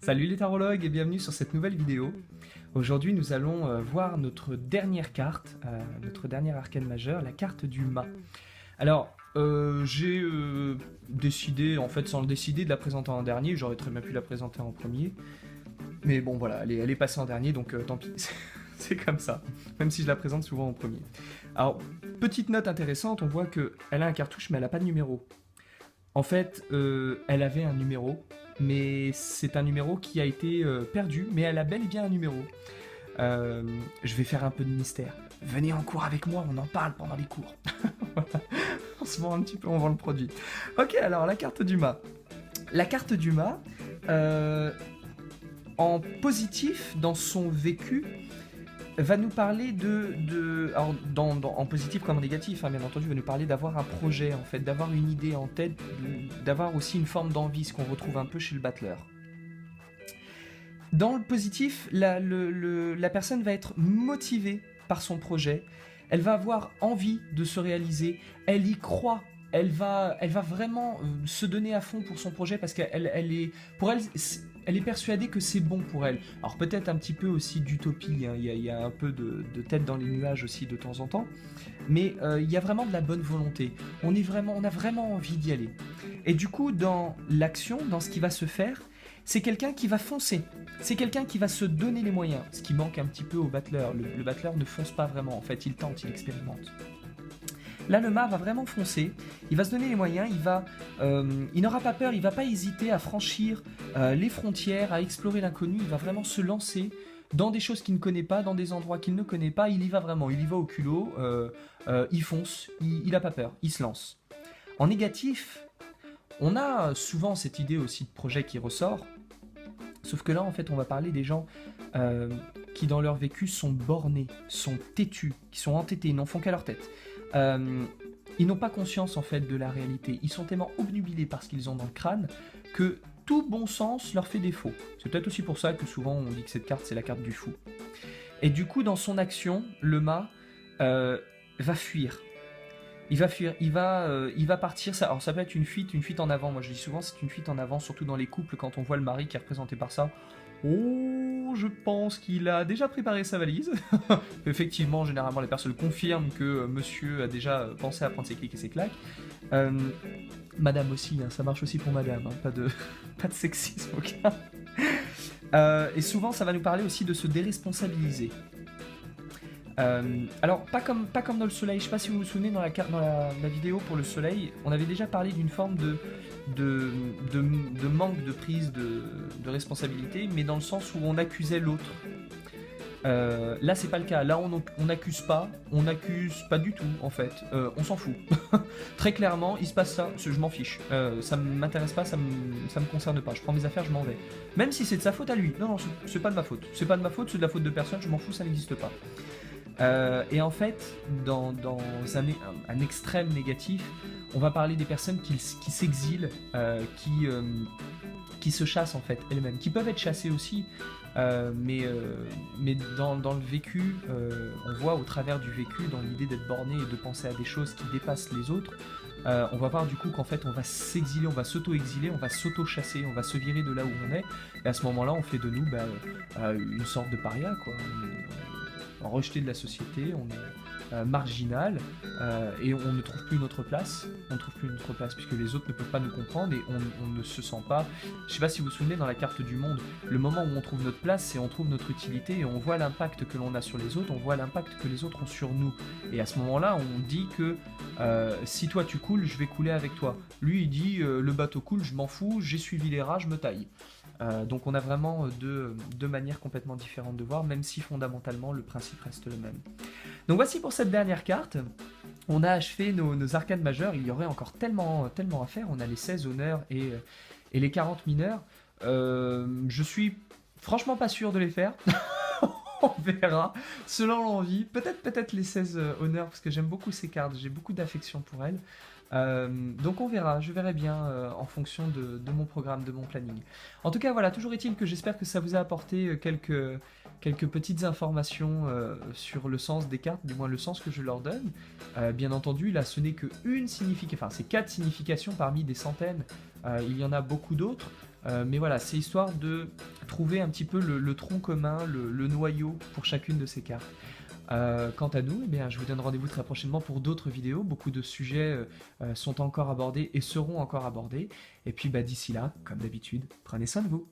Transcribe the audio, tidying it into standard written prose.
Salut les tarologues et bienvenue sur cette nouvelle vidéo. Aujourd'hui nous allons voir notre dernière carte, notre dernier arcane majeur, la carte du mât. Alors j'ai décidé, en fait sans le décider, de la présenter en dernier, j'aurais très bien pu la présenter en premier. Mais bon voilà, elle est passée en dernier donc tant pis, c'est comme ça, même si je la présente souvent en premier. Alors petite note intéressante, on voit qu'elle a un cartouche mais elle n'a pas de numéro. En fait, elle avait un numéro, mais c'est un numéro qui a été perdu, mais elle a bel et bien un numéro. Je vais faire un peu de mystère. Venez en cours avec moi, on en parle pendant les cours. On se vend un petit peu, on vend le produit. Ok, alors la carte du mât. La carte du mât, en positif dans son vécu, va nous parler alors en positif comme en négatif, hein, bien entendu, va nous parler d'avoir un projet, en fait, d'avoir une idée en tête, d'avoir aussi une forme d'envie, ce qu'on retrouve un peu chez le battleur. Dans le positif, la personne va être motivée par son projet, elle va avoir envie de se réaliser, elle y croit. Elle va vraiment se donner à fond pour son projet parce qu'elle est persuadée que c'est bon pour elle. Alors peut-être un petit peu aussi d'utopie, hein. Il y a un peu de tête dans les nuages aussi de temps en temps, mais il y a vraiment de la bonne volonté. On a vraiment envie d'y aller. Et du coup, dans l'action, dans ce qui va se faire, c'est quelqu'un qui va foncer. C'est quelqu'un qui va se donner les moyens. Ce qui manque un petit peu au battleur. Le battleur ne fonce pas vraiment, en fait, il tente, il expérimente. Là, le mât va vraiment foncer, il va se donner les moyens, il n'aura pas peur, il ne va pas hésiter à franchir les frontières, à explorer l'inconnu, il va vraiment se lancer dans des choses qu'il ne connaît pas, dans des endroits qu'il ne connaît pas, il y va vraiment, il y va au culot, il fonce, il n'a pas peur, il se lance. En négatif, on a souvent cette idée aussi de projet qui ressort, sauf que là, en fait, on va parler des gens qui, dans leur vécu, sont bornés, sont têtus, qui sont entêtés, ils n'en font qu'à leur tête. Ils n'ont pas conscience en fait de la réalité. Ils sont tellement obnubilés par ce qu'ils ont dans le crâne que tout bon sens leur fait défaut. C'est peut-être aussi pour ça que souvent on dit que cette carte c'est la carte du fou. Et du coup dans son action, le mât va fuir. Il va fuir, il va partir. Alors ça peut être une fuite en avant. Moi je dis souvent c'est une fuite en avant, surtout dans les couples quand on voit le mari qui est représenté par ça. Oh, je pense qu'il a déjà préparé sa valise. Effectivement, généralement, les personnes confirment que monsieur a déjà pensé à prendre ses clics et ses claques. Madame aussi, hein, ça marche aussi pour madame, hein, pas de sexisme aucun. Et souvent, ça va nous parler aussi de se déresponsabiliser. Alors, pas comme dans le soleil, je sais pas si vous vous souvenez dans la vidéo pour le soleil, on avait déjà parlé d'une forme de manque de prise de responsabilité, mais dans le sens où on accusait l'autre. Là, c'est pas le cas. Là, on n'accuse pas du tout, en fait. On s'en fout. Très clairement, il se passe ça, je m'en fiche. Ça m'intéresse pas, ça me concerne pas. Je prends mes affaires, je m'en vais. Même si c'est de sa faute à lui. Non, c'est pas de ma faute. C'est pas de ma faute, c'est de la faute de personne, je m'en fous, ça n'existe pas. Et en fait, dans un extrême négatif, on va parler des personnes qui s'exilent, qui se chassent en fait elles-mêmes, qui peuvent être chassées aussi, mais dans le vécu, on voit au travers du vécu, dans l'idée d'être borné et de penser à des choses qui dépassent les autres, on va voir du coup qu'en fait on va s'exiler, on va s'auto-exiler, on va s'auto-chasser, on va se virer de là où on est, et à ce moment-là on fait de nous une sorte de paria, quoi. On est rejeté de la société, on est marginal, et on ne trouve plus notre place. On ne trouve plus notre place puisque les autres ne peuvent pas nous comprendre et on ne se sent pas. Je ne sais pas si vous vous souvenez dans la carte du monde, le moment où on trouve notre place, c'est on trouve notre utilité et on voit l'impact que l'on a sur les autres, on voit l'impact que les autres ont sur nous. Et à ce moment-là, on dit que si toi tu coules, je vais couler avec toi. Lui il dit le bateau coule, je m'en fous, j'ai suivi les rats, je me taille. Donc on a vraiment deux manières complètement différentes de voir, même si fondamentalement le principe reste le même. Donc voici pour cette dernière carte. On a achevé nos arcanes majeures, il y aurait encore tellement à faire. On a les 16 honneurs et les 40 mineurs. Je suis franchement pas sûr de les faire. On verra, selon l'envie. Peut-être les 16 honneurs, parce que j'aime beaucoup ces cartes, j'ai beaucoup d'affection pour elles. Donc on verra, je verrai bien en fonction de mon programme, de mon planning. En tout cas voilà, toujours est-il que j'espère que ça vous a apporté quelques petites informations sur le sens des cartes, du moins le sens que je leur donne. Bien entendu, là, ce n'est que une signification, enfin, c'est 4 significations parmi des centaines. Il y en a beaucoup d'autres. Mais voilà, c'est histoire de trouver un petit peu le tronc commun, le noyau pour chacune de ces cartes. Quant à nous, eh bien, je vous donne rendez-vous très prochainement pour d'autres vidéos. Beaucoup de sujets sont encore abordés et seront encore abordés. Et puis d'ici là, comme d'habitude, prenez soin de vous.